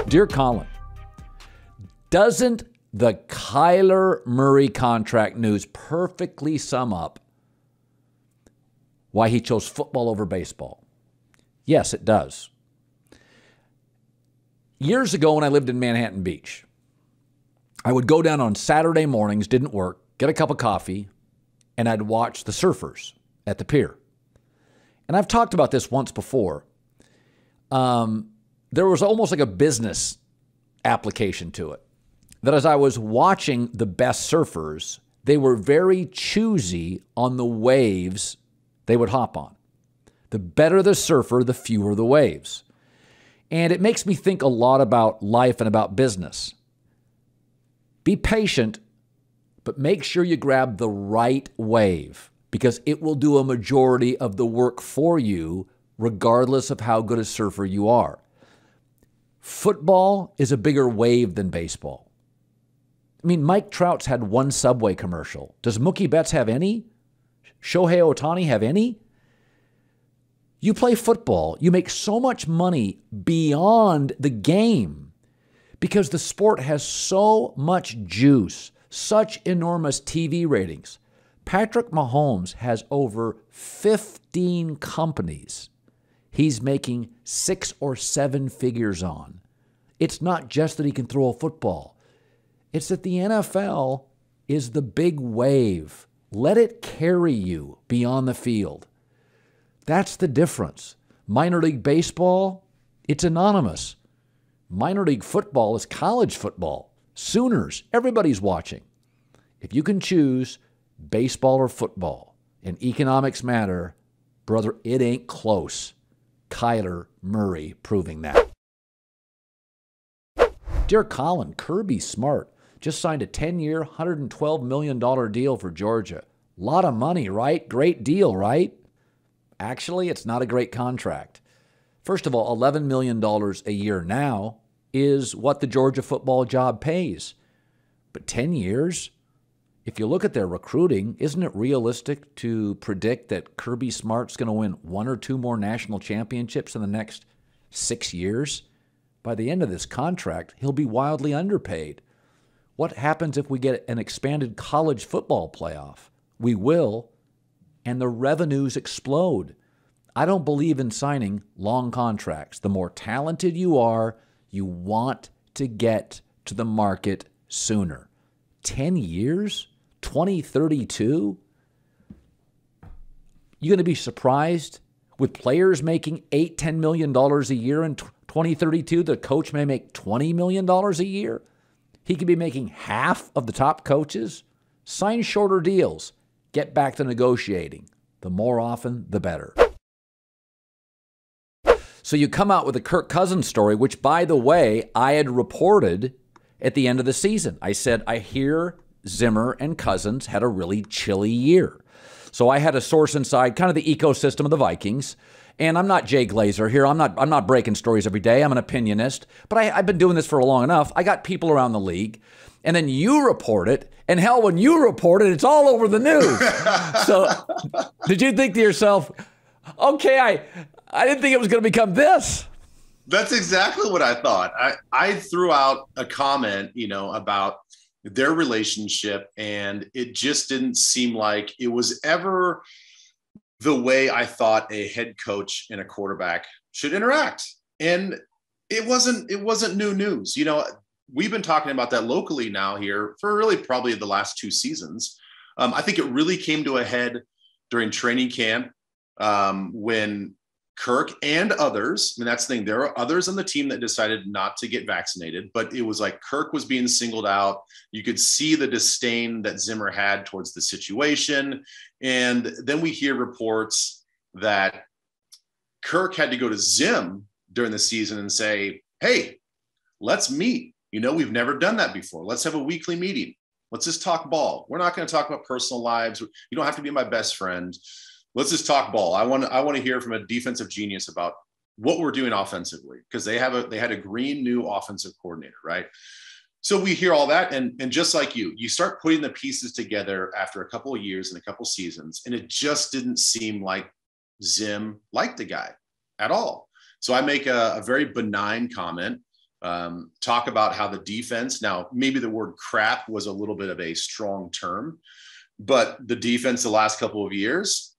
Dear Colin, doesn't the Kyler Murray contract news perfectly sum up why he chose football over baseball? Yes, it does. Years ago when I lived in Manhattan Beach, I would go down on Saturday mornings, didn't work, get a cup of coffee, and I'd watch the surfers at the pier. And I've talked about this once before. There was almost like a business application to it. That as I was watching the best surfers, they were very choosy on the waves they would hop on. The better the surfer, the fewer the waves. And it makes me think a lot about life and about business. Be patient, but make sure you grab the right wave because it will do a majority of the work for you regardless of how good a surfer you are. Football is a bigger wave than baseball. I mean, Mike Trout's had one Subway commercial. Does Mookie Betts have any? Shohei Ohtani have any? You play football, you make so much money beyond the game because the sport has so much juice, such enormous TV ratings. Patrick Mahomes has over 15 companies he's making 6 or 7 figures on. It's not just that he can throw a football. It's that the NFL is the big wave. Let it carry you beyond the field. That's the difference. Minor league baseball, it's anonymous. Minor league football is college football. Sooners, everybody's watching. If you can choose baseball or football, and economics matter, brother, it ain't close. Kyler Murray proving that. Dear Colin, Kirby Smart just signed a 10-year, $112 million deal for Georgia. Lot of money, right? Great deal, right? Actually, it's not a great contract. First of all, $11 million a year now is what the Georgia football job pays. But 10 years? If you look at their recruiting, isn't it realistic to predict that Kirby Smart's going to win 1 or 2 more national championships in the next 6 years? By the end of this contract, he'll be wildly underpaid. What happens if we get an expanded college football playoff? We will, and the revenues explode. I don't believe in signing long contracts. The more talented you are, you want to get to the market sooner. 10 years? 2032? You're going to be surprised with players making $8, $10 million a year in 2032. The coach may make $20 million a year. He could be making half of the top coaches. Sign shorter deals. Get back to negotiating. The more often, the better. So you come out with a Kirk Cousins story, which, by the way, I had reported at the end of the season. I said, I hear Zimmer and Cousins had a really chilly year. So I had a source inside kind of the ecosystem of the Vikings. And I'm not Jay Glazer here. I'm not breaking stories every day. I'm an opinionist. But I've been doing this for long enough. I got people around the league. And then you report it. And hell, when you report it, it's all over the news. So did you think to yourself, okay, I didn't think it was going to become this? That's exactly what I thought. I threw out a comment, about their relationship, and it just didn't seem like it was ever the way I thought a head coach and a quarterback should interact. And it wasn't new news. We've been talking about that locally now here for really probably the last 2 seasons. I think it really came to a head during training camp when Kirk and others, that's the thing, there are others on the team that decided not to get vaccinated, but it was like Kirk was being singled out. You could see the disdain that Zimmer had towards the situation. And then we hear reports that Kirk had to go to Zim during the season and say, hey, let's meet. We've never done that before. Let's have a weekly meeting. Let's just talk ball. We're not going to talk about personal lives. You don't have to be my best friend. Let's just talk ball. I want to hear from a defensive genius about what we're doing offensively, because they had a green new offensive coordinator, right? So we hear all that, and just like you start putting the pieces together after a couple of years and a couple of seasons, and it just didn't seem like Zim liked the guy at all. So I make a very benign comment talk about how the defense, now maybe the word crap was a little bit of a strong term, but the defense the last couple of years,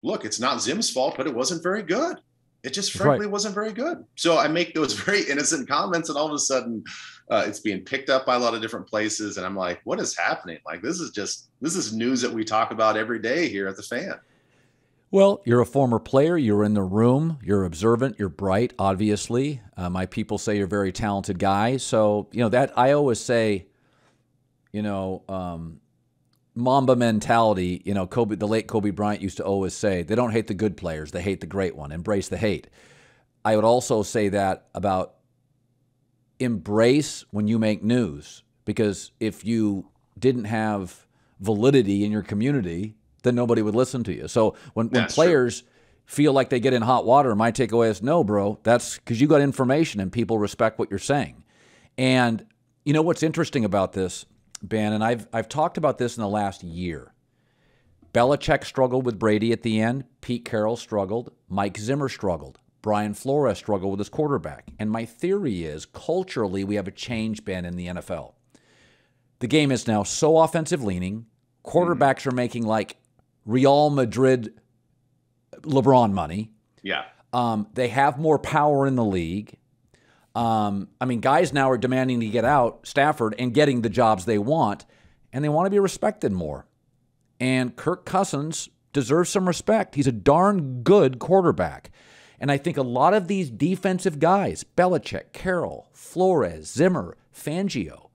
look, it's not Zim's fault, but it wasn't very good. It just frankly wasn't very good. So I make those very innocent comments, and all of a sudden it's being picked up by a lot of different places. And I'm like, what is happening? Like, this is news that we talk about every day here at the Fan. Well, you're a former player. You're in the room. You're observant. You're bright, obviously. My people say you're a very talented guy. So, that I always say, Mamba mentality, the late Kobe Bryant used to always say, they don't hate the good players, they hate the great one. Embrace the hate. I would also say that about embrace when you make news, because if you didn't have validity in your community, then nobody would listen to you. So when players feel like they get in hot water, my takeaway is, no, bro, that's because you got information and people respect what you're saying. And what's interesting about this, Ben, and I've talked about this in the last year. Belichick struggled with Brady at the end. Pete Carroll struggled. Mike Zimmer struggled. Brian Flores struggled with his quarterback. And my theory is, culturally, we have a change, Ben, in the NFL. The game is now so offensive-leaning. Quarterbacks are making like Real Madrid LeBron money. Yeah. They have more power in the league. Guys now are demanding to get out, Stafford, and getting the jobs they want, and they want to be respected more. And Kirk Cousins deserves some respect. He's a darn good quarterback. And I think a lot of these defensive guys, Belichick, Carroll, Flores, Zimmer, Fangio,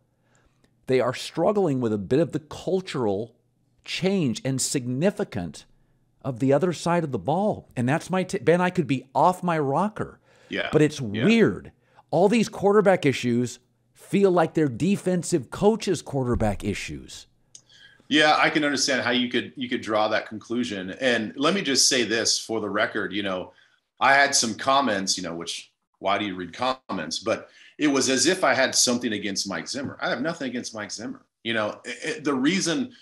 they are struggling with a bit of the cultural change and significant of the other side of the ball. And that's my Ben, I could be off my rocker. Yeah. But it's weird. All these quarterback issues feel like they're defensive coaches' quarterback issues. Yeah, I can understand how you could draw that conclusion. And let me just say this for the record, I had some comments, which, why do you read comments? But it was as if I had something against Mike Zimmer. I have nothing against Mike Zimmer. The reasons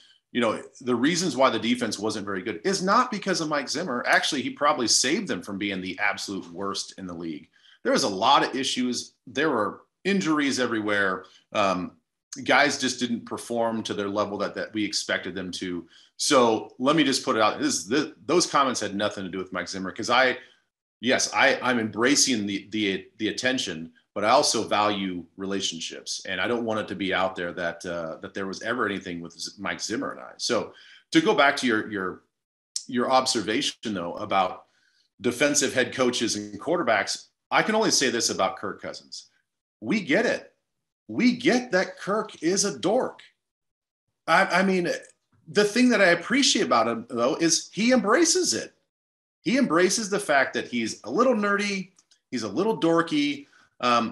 why the defense wasn't very good is not because of Mike Zimmer. Actually, he probably saved them from being the absolute worst in the league. There was a lot of issues. There were injuries everywhere. Guys just didn't perform to their level that we expected them to. So let me just put it out. Those comments had nothing to do with Mike Zimmer, because I'm embracing the attention, but I also value relationships, and I don't want it to be out there that there was ever anything with Mike Zimmer and I. So to go back to your observation though about defensive head coaches and quarterbacks, I can only say this about Kirk Cousins. We get it. We get that Kirk is a dork. The thing that I appreciate about him, though, is he embraces it. He embraces the fact that he's a little nerdy. He's a little dorky.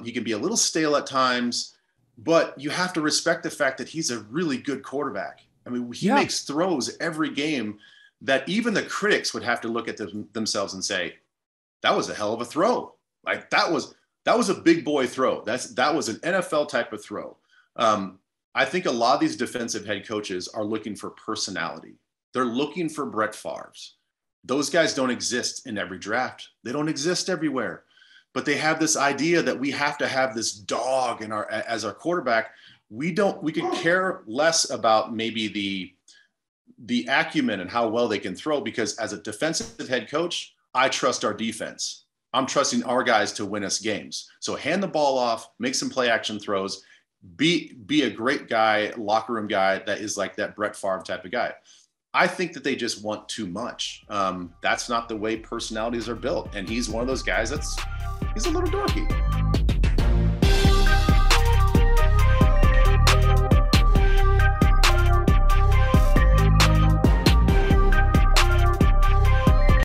He can be a little stale at times, but you have to respect the fact that he's a really good quarterback. He makes throws every game that even the critics would have to look at themselves and say, that was a hell of a throw. Like that was a big boy throw. That was an NFL type of throw. I think a lot of these defensive head coaches are looking for personality. They're looking for Brett Favre's. Those guys don't exist in every draft. They don't exist everywhere. But they have this idea that we have to have this dog as our quarterback. We could care less about maybe the acumen and how well they can throw, because as a defensive head coach, I trust our defense. I'm trusting our guys to win us games. So hand the ball off, make some play action throws, be a great guy, locker room guy that is like that Brett Favre type of guy. I think that they just want too much. That's not the way personalities are built. And he's one of those guys he's a little dorky.